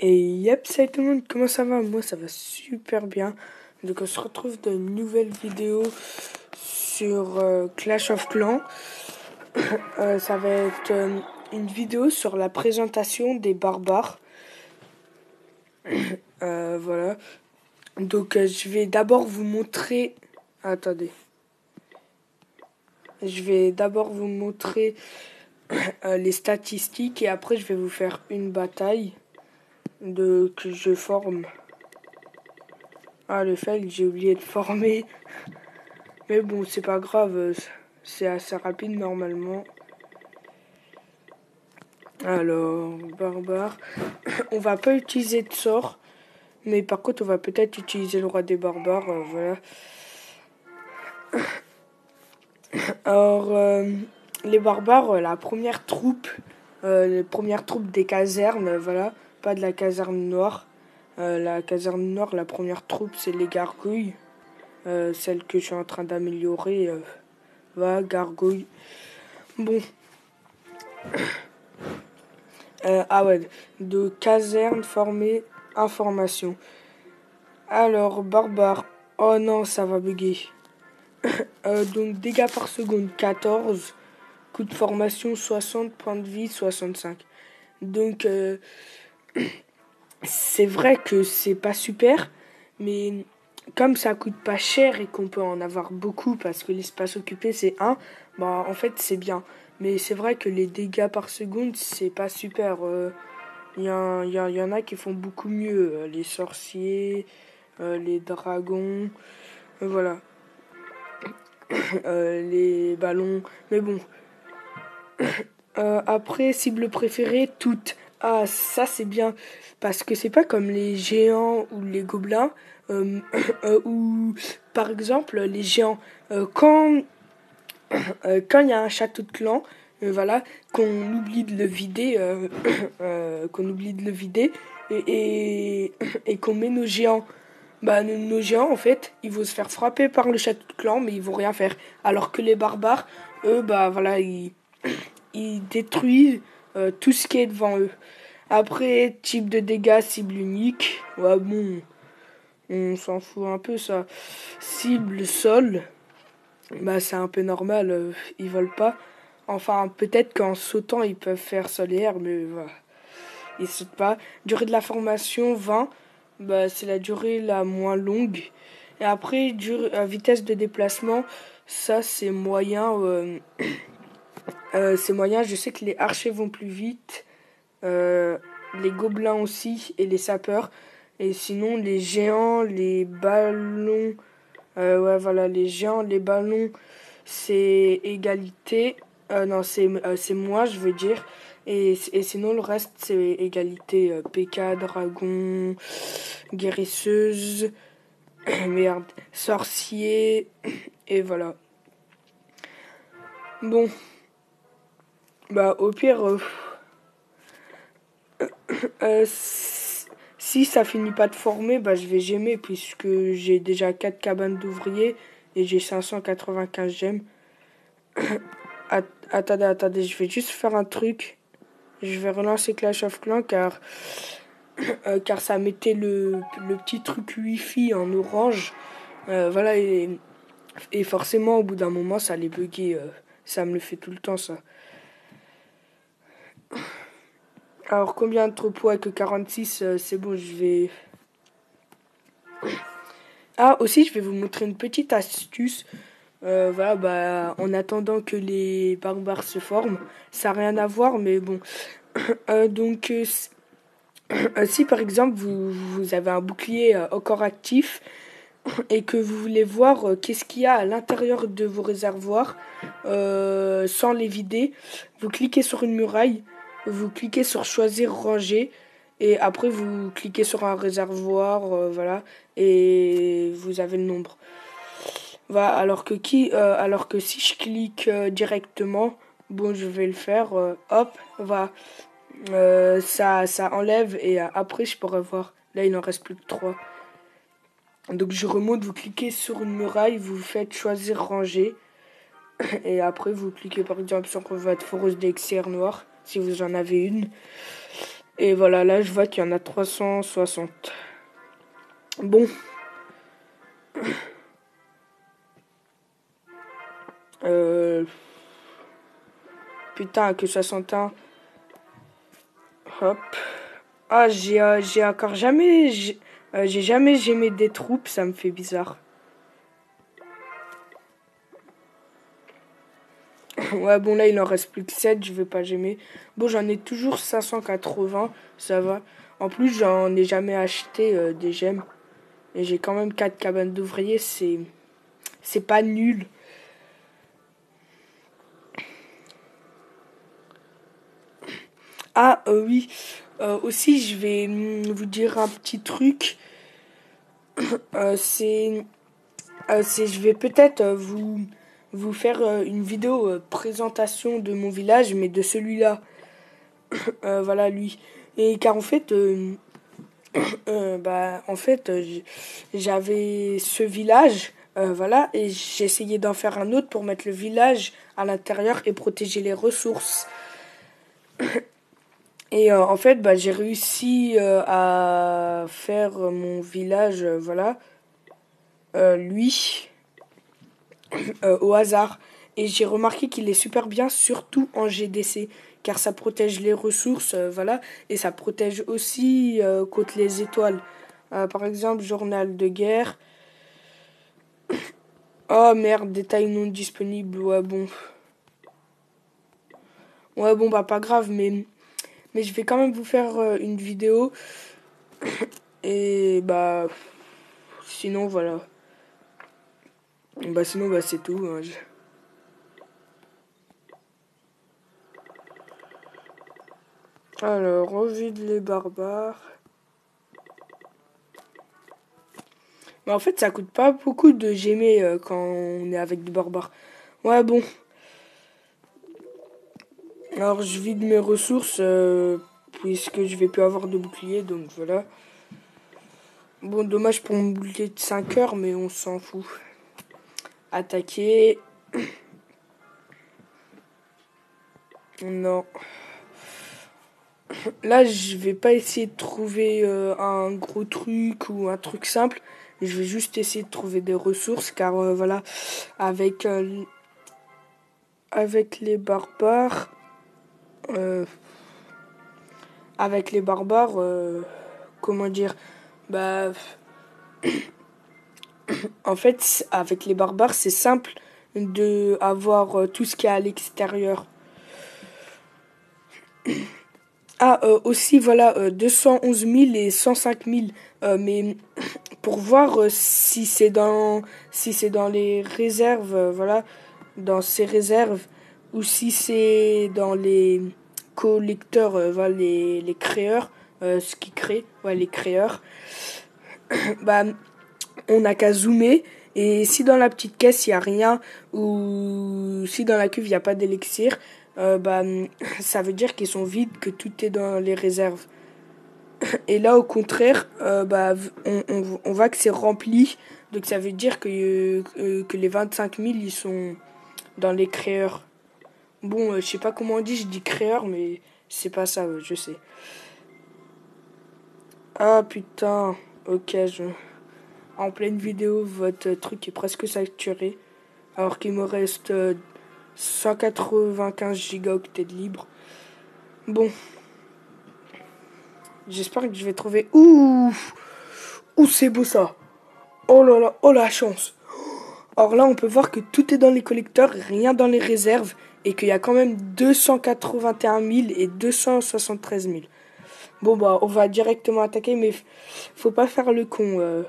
Et yep, salut tout le monde, comment ça va? Moi ça va super bien. Donc on se retrouve dans une nouvelle vidéo sur Clash of Clans. Ça va être une vidéo sur la présentation des barbares. Voilà. Donc je vais d'abord vous montrer... Attendez. Je vais d'abord vous montrer les statistiques et après je vais vous faire une bataille que je forme. Ah, le fail, j'ai oublié de former. Mais bon, c'est pas grave, c'est assez rapide normalement. Alors, barbare. On va pas utiliser de sort, mais par contre, on va peut-être utiliser le roi des barbares, voilà. Alors, les barbares, la première troupe, les premières troupes des casernes, voilà, pas de la caserne noire. La caserne noire, la première troupe, c'est les gargouilles, celle que je suis en train d'améliorer. Voilà, gargouilles. Bon. Ah ouais, de caserne formée, information. Alors, barbare. Oh non, ça va bugger. Donc, dégâts par seconde, 14. Coup de formation, 60. Points de vie, 65. Donc, c'est vrai que c'est pas super, mais comme ça coûte pas cher et qu'on peut en avoir beaucoup parce que l'espace occupé c'est 1, bah en fait c'est bien. Mais c'est vrai que les dégâts par seconde c'est pas super. Il y en a qui font beaucoup mieux. Les sorciers, les dragons, voilà. Les ballons. Mais bon. Après, cible préférée, toutes. Ah, ça c'est bien. Parce que c'est pas comme les géants ou les gobelins. Ou par exemple, les géants. Quand il y a un château de clan, voilà, qu'on oublie de le vider, qu'on oublie de le vider, et qu'on met nos géants. Bah, nos géants, en fait, ils vont se faire frapper par le château de clan, mais ils vont rien faire. Alors que les barbares, eux, bah voilà, ils détruisent tout ce qui est devant eux. Après, type de dégâts, cible unique. Ouais, bon, on s'en fout un peu, ça. Cible sol, bah c'est un peu normal, ils volent pas. Enfin, peut-être qu'en sautant, ils peuvent faire sol et air, mais voilà, ils sautent pas. Durée de la formation, 20. Bah, c'est la durée la moins longue. Et après, vitesse de déplacement, ça c'est moyen. C'est moyen, je sais que les archers vont plus vite. Les gobelins aussi et les sapeurs. Et sinon, les géants, les ballons. Ouais, voilà, les géants, les ballons, c'est égalité. Non, c'est moi, je veux dire. Et sinon, le reste, c'est égalité. PK, dragon, guérisseuse, merde, sorcier. Et voilà. Bon, bah, au pire, si ça finit pas de former, bah, je vais gemmer puisque j'ai déjà 4 cabanes d'ouvriers et j'ai 595 gemmes. Attendez, je vais juste faire un truc. Je vais relancer Clash of Clans car ça mettait le petit truc Wi-Fi en orange. Voilà, et forcément, au bout d'un moment, ça allait bugger. Ça me le fait tout le temps, ça. Alors, combien de troupeaux avec 46 c'est bon, je vais... Ah, aussi, je vais vous montrer une petite astuce. Voilà, bah, en attendant que les barbares se forment. Ça n'a rien à voir, mais bon. Donc, si par exemple vous avez un bouclier encore actif et que vous voulez voir qu'est-ce qu'il y a à l'intérieur de vos réservoirs sans les vider, vous cliquez sur une muraille, vous cliquez sur choisir ranger et après vous cliquez sur un réservoir, voilà, et vous avez le nombre. Voilà, alors que si je clique directement, bon je vais le faire, hop, voilà. Ça enlève et après je pourrais voir. Là il n'en reste plus que 3. Donc je remonte, vous cliquez sur une muraille, vous faites choisir ranger. Et après vous cliquez par exemple sur votre foreuse d'excès noir si vous en avez une. Et voilà, là je vois qu'il y en a 360. Bon. Putain, que 61. Hop. Ah, j'ai encore jamais... J'ai jamais gémé des troupes, ça me fait bizarre. Ouais, bon, là, il en reste plus que 7, je vais pas gémer. Bon, j'en ai toujours 580, ça va. En plus, j'en ai jamais acheté des gemmes. Et j'ai quand même 4 cabanes d'ouvriers, c'est pas nul. Ah, oui. Aussi, je vais vous dire un petit truc. Je vais peut-être vous faire une vidéo présentation de mon village, mais de celui-là. Voilà, lui. Et car en fait, j'avais ce village, voilà, et j'essayais d'en faire un autre pour mettre le village à l'intérieur et protéger les ressources. Et en fait, bah, j'ai réussi à faire mon village, voilà, lui, au hasard. Et j'ai remarqué qu'il est super bien, surtout en GDC, car ça protège les ressources, voilà, et ça protège aussi contre les étoiles. Par exemple, journal de guerre. Oh merde, détails non disponibles. Ouais, bon. Ouais, bon, bah, pas grave, mais je vais quand même vous faire une vidéo. Et bah, sinon, voilà. Bah, sinon, bah, c'est tout, hein. Alors, on vide les barbares. Mais en fait, ça coûte pas beaucoup de gémer quand on est avec des barbares. Ouais, bon. Alors, je vide mes ressources puisque je vais plus avoir de bouclier, donc voilà. Bon, dommage pour mon bouclier de 5 heures, mais on s'en fout. Attaquer. Non. Là, je vais pas essayer de trouver un gros truc ou un truc simple. Je vais juste essayer de trouver des ressources, car voilà, avec, avec les barbares... euh, avec les barbares, comment dire, bah, en fait, avec les barbares, c'est simple de avoir tout ce qu'il y a à l'extérieur. Ah, aussi, voilà, 211 000 et 105 000. Mais pour voir si c'est dans les réserves, voilà, dans ces réserves, ou si c'est dans les collecteurs, voilà, les créeurs, ce qui crée, ouais, les créeurs, bah, on n'a qu'à zoomer. Et si dans la petite caisse il n'y a rien, ou si dans la cuve il n'y a pas d'élixir, bah, ça veut dire qu'ils sont vides, que tout est dans les réserves. Et là, au contraire, bah, on voit que c'est rempli. Donc ça veut dire que les 25 000, ils sont dans les créeurs. Bon, je sais pas comment on dit, je dis créeur, mais c'est pas ça, je sais. Ah putain, ok, en pleine vidéo, votre truc est presque saturé. Alors qu'il me reste 195 gigaoctets de libre. Bon, j'espère que je vais trouver... Ouh, ouh, c'est beau ça. Oh là là, oh la chance. Or là, on peut voir que tout est dans les collecteurs, rien dans les réserves, et qu'il y a quand même 281 000 et 273 000. Bon bah, on va directement attaquer, mais faut pas faire le con.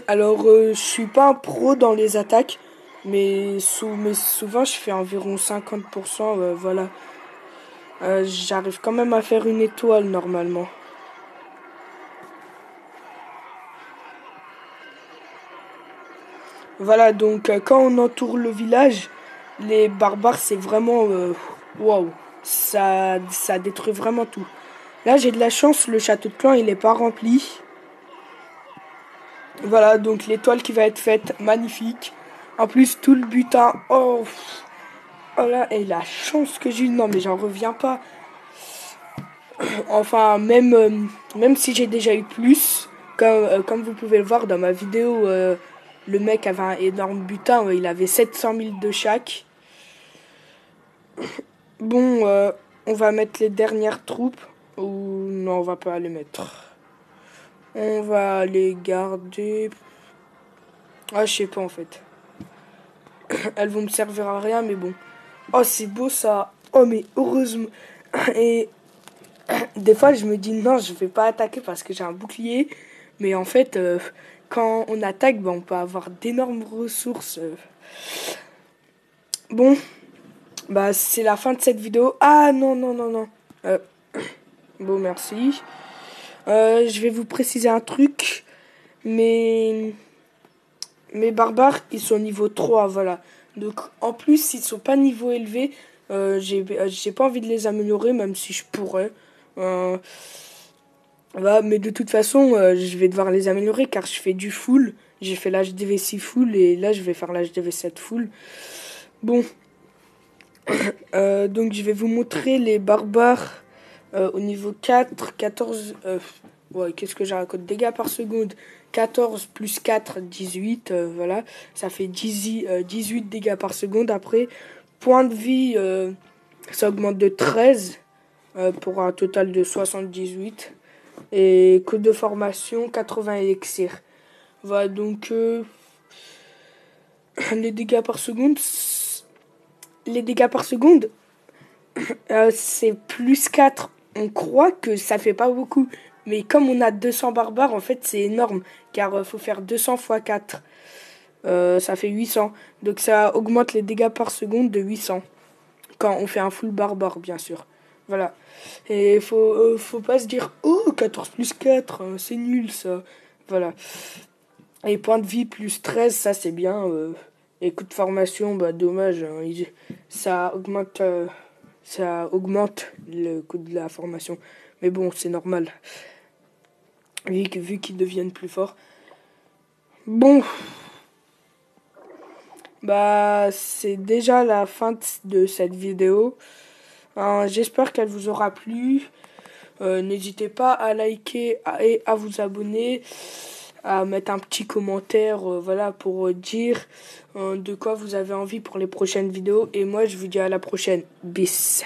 Alors, je suis pas un pro dans les attaques, mais souvent je fais environ 50%, voilà. J'arrive quand même à faire une étoile normalement. Voilà, donc quand on entoure le village, les barbares, c'est vraiment... Waouh, ça détruit vraiment tout. Là, j'ai de la chance, le château de clan, il est pas rempli. Voilà, donc l'étoile qui va être faite, magnifique. En plus, tout le butin. Oh, oh là, et la chance que j'ai eu. Non, mais j'en reviens pas. Enfin, même si j'ai déjà eu plus, comme vous pouvez le voir dans ma vidéo, le mec avait un énorme butin. Il avait 700 000 de chaque. Bon, on va mettre les dernières troupes. Ou non, on va pas les mettre. On va les garder. Ah, je sais pas en fait. Elles vont me servir à rien, mais bon. Oh, c'est beau ça. Oh, mais heureusement. Et des fois, je me dis non, je vais pas attaquer parce que j'ai un bouclier. Mais en fait, quand on attaque, on peut avoir d'énormes ressources. Bon, bah c'est la fin de cette vidéo. Ah non, non, non, non. Euh, bon, merci. Je vais vous préciser un truc. Mais mes barbares, ils sont niveau 3, voilà. Donc, en plus, ils sont pas niveau élevé. J'ai pas envie de les améliorer, même si je pourrais. Euh, voilà, mais de toute façon, je vais devoir les améliorer car je fais du full. J'ai fait l'HDV 6 full et là, je vais faire l'HDV 7 full. Bon, donc je vais vous montrer les barbares au niveau 4, 14. Ouais, qu'est-ce que j'ai raconté? Dégâts par seconde. 14 plus 4, 18. Voilà, ça fait 18 dégâts par seconde. Après, point de vie, ça augmente de 13 pour un total de 78. Et code de formation, 80 élixirs. Voilà, donc les dégâts par seconde. Les dégâts par seconde, c'est plus 4. On croit que ça fait pas beaucoup. Mais comme on a 200 barbares, en fait, c'est énorme. Car faut faire 200 fois 4. Ça fait 800. Donc ça augmente les dégâts par seconde de 800. Quand on fait un full barbare, bien sûr. Voilà. Et faut pas se dire, oh, 14 plus 4, c'est nul ça. Voilà. Et points de vie plus 13, ça c'est bien. Et coup de formation, bah dommage. Hein, ça augmente le coût de la formation. Mais bon, c'est normal. Vu qu'ils deviennent plus forts. Bon, bah c'est déjà la fin de cette vidéo. J'espère qu'elle vous aura plu. N'hésitez pas à liker et à vous abonner, à mettre un petit commentaire, voilà, pour dire de quoi vous avez envie pour les prochaines vidéos. Et moi, je vous dis à la prochaine. Bis.